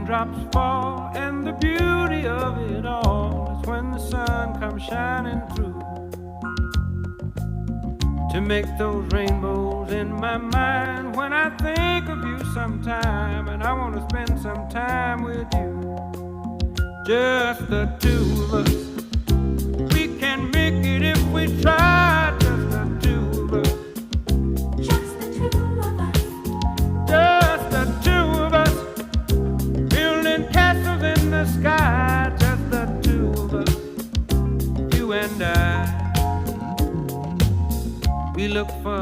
raindrops fall, and the beauty of it all is when the sun comes shining through to make those rainbows in my mind. When I think of you sometime, and I want to spend some time with you, just the two of us. We can make it if we try, just the two of us. Just the two of us. Just the two of us, building castles in the sky. Just the two of us, you and I. We look for